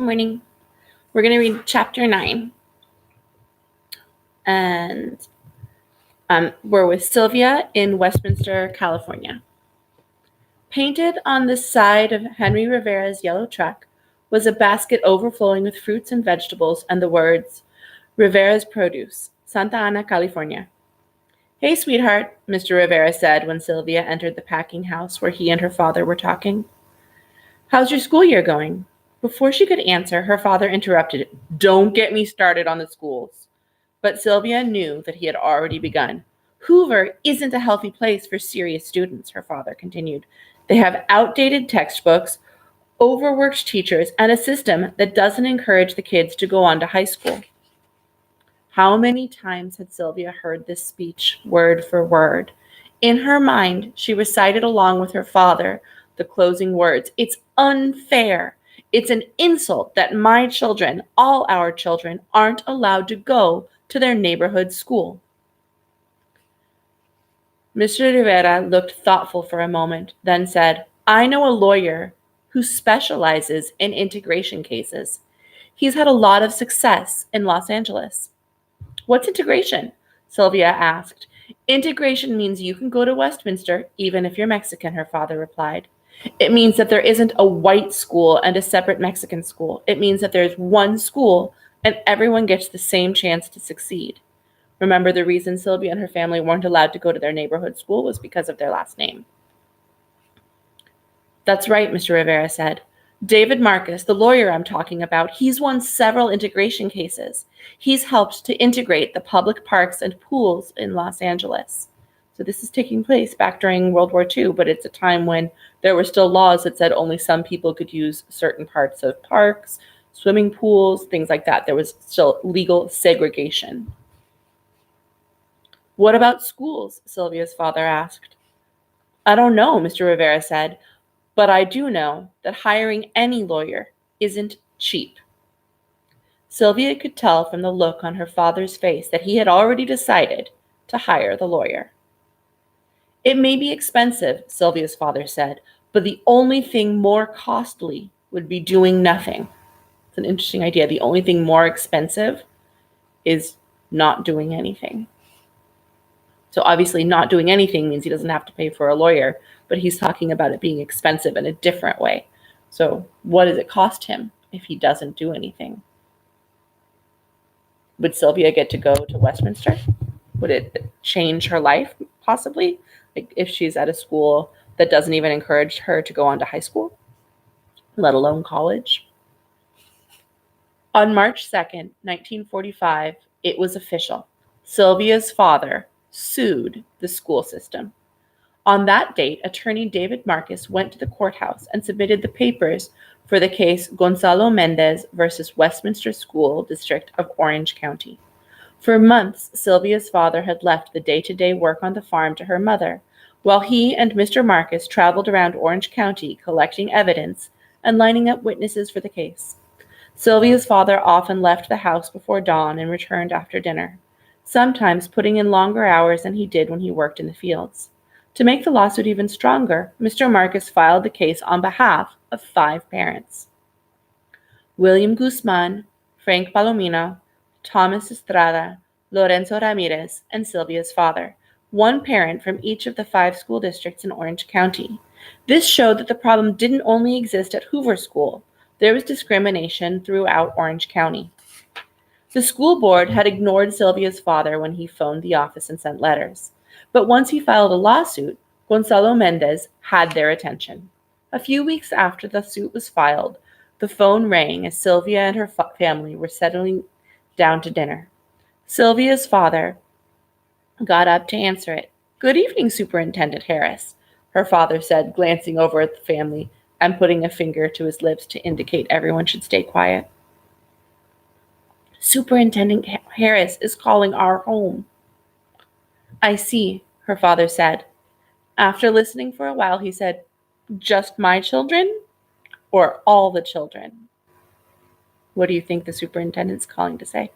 Morning. We're going to read chapter 9. And we're with Sylvia in Westminster, California. Painted on the side of Henry Rivera's yellow truck was a basket overflowing with fruits and vegetables and the words, Rivera's Produce, Santa Ana, California. Hey, sweetheart, Mr. Rivera said when Sylvia entered the packing house where he and her father were talking. How's your school year going? Before she could answer, her father interrupted. Don't get me started on the schools. But Sylvia knew that he had already begun. Hoover isn't a healthy place for serious students, her father continued. They have outdated textbooks, overworked teachers, and a system that doesn't encourage the kids to go on to high school. How many times had Sylvia heard this speech, word for word? In her mind, she recited along with her father the closing words. It's unfair. It's an insult that my children, all our children, aren't allowed to go to their neighborhood school. Mr. Rivera looked thoughtful for a moment, then said, I know a lawyer who specializes in integration cases. He's had a lot of success in Los Angeles. What's integration? Sylvia asked. Integration means you can go to Westminster even if you're Mexican, her father replied. It means that there isn't a white school and a separate Mexican school. It means that there's one school and everyone gets the same chance to succeed. Remember, the reason Sylvia and her family weren't allowed to go to their neighborhood school was because of their last name. That's right, Mr. Rivera said. David Marcus, the lawyer I'm talking about, he's won several integration cases. He's helped to integrate the public parks and pools in Los Angeles. So this is taking place back during World War II, but it's a time when there were still laws that said only some people could use certain parts of parks, swimming pools, things like that. There was still legal segregation. What about schools? Sylvia's father asked. I don't know, Mr. Rivera said. But I do know that hiring any lawyer isn't cheap. Sylvia could tell from the look on her father's face that he had already decided to hire the lawyer. It may be expensive, Sylvia's father said, but the only thing more costly would be doing nothing. It's an interesting idea. The only thing more expensive is not doing anything. So obviously not doing anything means he doesn't have to pay for a lawyer, but he's talking about it being expensive in a different way. So what does it cost him if he doesn't do anything? Would Sylvia get to go to Westminster? Would it change her life, possibly? Like if she's at a school that doesn't even encourage her to go on to high school, let alone college? On March 2nd, 1945, it was official. Sylvia's father sued the school system. On that date, attorney David Marcus went to the courthouse and submitted the papers for the case Gonzalo Mendez versus Westminster School District of Orange County. For months, Sylvia's father had left the day-to-day work on the farm to her mother, while he and Mr. Marcus traveled around Orange County collecting evidence and lining up witnesses for the case. Sylvia's father often left the house before dawn and returned after dinner, sometimes putting in longer hours than he did when he worked in the fields. To make the lawsuit even stronger, Mr. Marcus filed the case on behalf of 5 parents: William Guzman, Frank Palomino, Thomas Estrada, Lorenzo Ramirez, and Sylvia's father, one parent from each of the 5 school districts in Orange County. This showed that the problem didn't only exist at Hoover School. There was discrimination throughout Orange County. The school board had ignored Sylvia's father when he phoned the office and sent letters. But once he filed a lawsuit, Gonzalo Mendez had their attention. A few weeks after the suit was filed, the phone rang as Sylvia and her family were settling down to dinner. Sylvia's father got up to answer it. Good evening, Superintendent Harris, her father said, glancing over at the family and putting a finger to his lips to indicate everyone should stay quiet. Superintendent Harris is calling our home. I see, her father said. After listening for a while, he said, just my children or all the children? What do you think the superintendent's calling to say?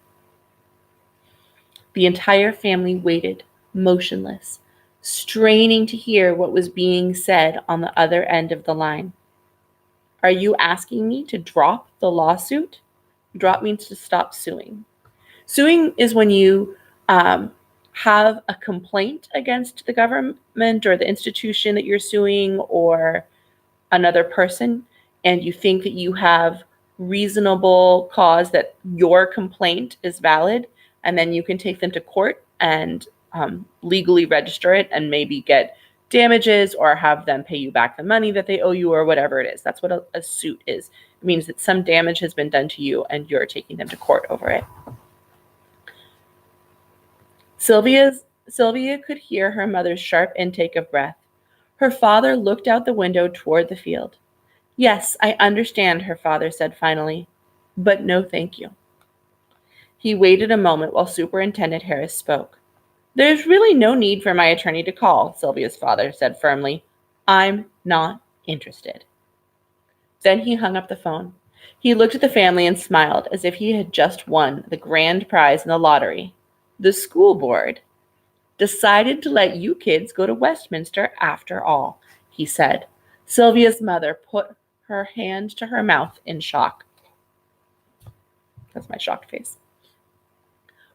The entire family waited, motionless, straining to hear what was being said on the other end of the line. Are you asking me to drop the lawsuit? Drop means to stop suing. Suing is when you have a complaint against the government or the institution that you're suing or another person, and you think that you have reasonable cause that your complaint is valid, and then you can take them to court and legally register it and maybe get damages or have them pay you back the money that they owe you or whatever it is. That's what a suit is. It means that some damage has been done to you and you're taking them to court over it. Sylvia could hear her mother's sharp intake of breath. Her father looked out the window toward the field. Yes, I understand, her father said finally, but no thank you. He waited a moment while Superintendent Harris spoke. There's really no need for my attorney to call, Sylvia's father said firmly. I'm not interested. Then he hung up the phone. He looked at the family and smiled as if he had just won the grand prize in the lottery. The school board decided to let you kids go to Westminster after all, he said. Sylvia's mother put her hand to her mouth in shock. That's my shocked face.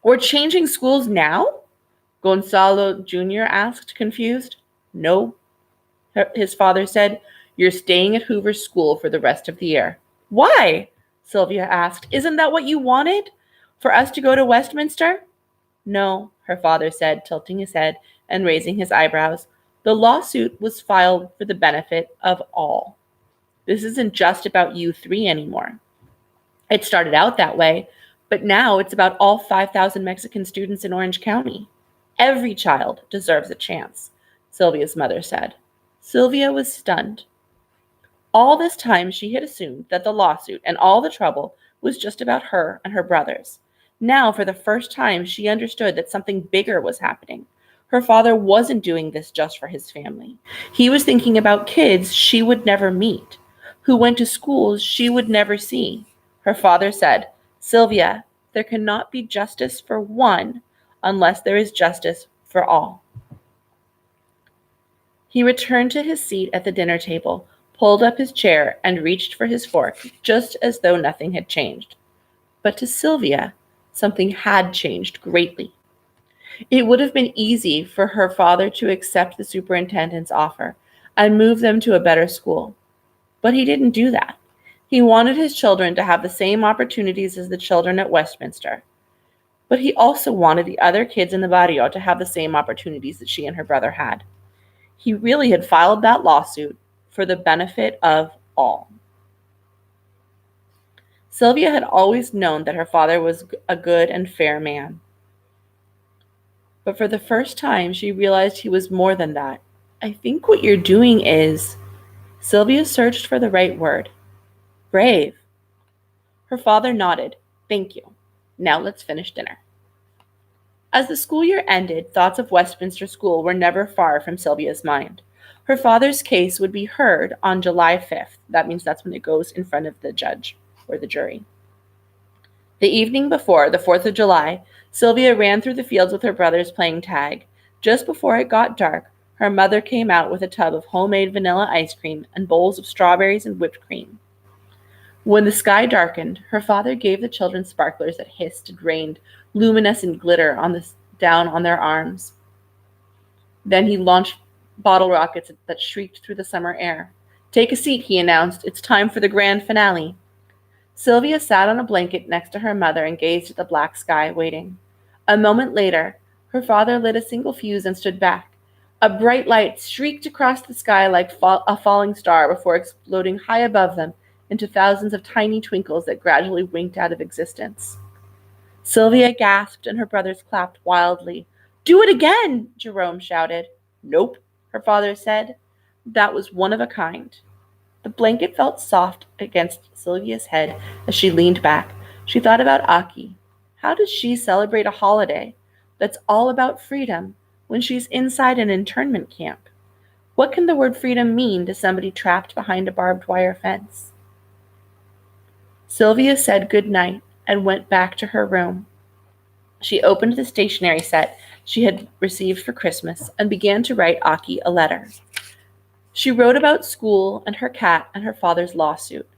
We're changing schools now? Gonzalo Jr. asked, confused. No, his father said. You're staying at Hoover's school for the rest of the year. Why? Sylvia asked. Isn't that what you wanted? For us to go to Westminster? No, her father said, tilting his head and raising his eyebrows. The lawsuit was filed for the benefit of all. This isn't just about you three anymore. It started out that way, but now it's about all 5,000 Mexican students in Orange County. Every child deserves a chance, Sylvia's mother said. Sylvia was stunned. All this time she had assumed that the lawsuit and all the trouble was just about her and her brothers. Now, for the first time, she understood that something bigger was happening. Her father wasn't doing this just for his family. He was thinking about kids she would never meet, who went to schools she would never see. Her father said, Sylvia, there cannot be justice for one unless there is justice for all. He returned to his seat at the dinner table, pulled up his chair, and reached for his fork, just as though nothing had changed. But to Sylvia, something had changed greatly. It would have been easy for her father to accept the superintendent's offer and move them to a better school. But he didn't do that. He wanted his children to have the same opportunities as the children at Westminster. But he also wanted the other kids in the barrio to have the same opportunities that she and her brother had. He really had filed that lawsuit for the benefit of all. Sylvia had always known that her father was a good and fair man. But for the first time, she realized he was more than that. I think what you're doing is... Sylvia searched for the right word. Brave. Her father nodded. Thank you. Now let's finish dinner. As the school year ended, thoughts of Westminster School were never far from Sylvia's mind. Her father's case would be heard on July 5th. That means that's when it goes in front of the judge or the jury. The evening before, the 4th of July, Sylvia ran through the fields with her brothers playing tag. Just before it got dark, her mother came out with a tub of homemade vanilla ice cream and bowls of strawberries and whipped cream. When the sky darkened, her father gave the children sparklers that hissed and rained luminescent glitter down on their arms. Then he launched bottle rockets that shrieked through the summer air. Take a seat, he announced. It's time for the grand finale. Sylvia sat on a blanket next to her mother and gazed at the black sky, waiting. A moment later, her father lit a single fuse and stood back. A bright light streaked across the sky like a falling star before exploding high above them into thousands of tiny twinkles that gradually winked out of existence. Sylvia gasped and her brothers clapped wildly. Do it again, Jerome shouted. Nope, her father said. That was one of a kind. The blanket felt soft against Sylvia's head as she leaned back. She thought about Aki. How does she celebrate a holiday that's all about freedom when she's inside an internment camp? What can the word freedom mean to somebody trapped behind a barbed wire fence? Sylvia said good night and went back to her room. She opened the stationery set she had received for Christmas and began to write Aki a letter. She wrote about school and her cat and her father's lawsuit.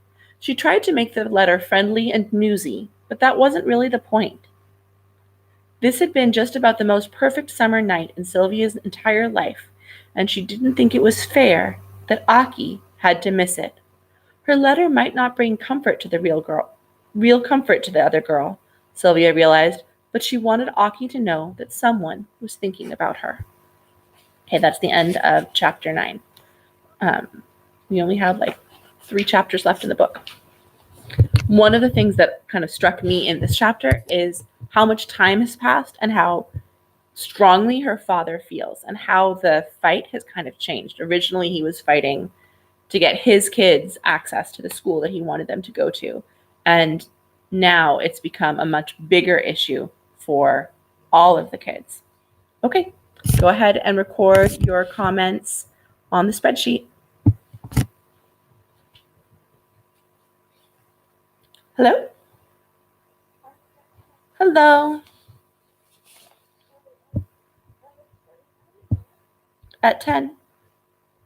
She tried to make the letter friendly and newsy, but that wasn't really the point. This had been just about the most perfect summer night in Sylvia's entire life, and she didn't think it was fair that Aki had to miss it. Her letter might not bring comfort to the real comfort to the other girl, Sylvia realized, but she wanted Aki to know that someone was thinking about her. Okay, that's the end of chapter 9. We only have like 3 chapters left in the book. One of the things that kind of struck me in this chapter is how much time has passed and how strongly her father feels and how the fight has kind of changed. Originally, he was fighting to get his kids access to the school that he wanted them to go to. And now it's become a much bigger issue for all of the kids. Okay, go ahead and record your comments on the spreadsheet. Hello? Hello? At 10.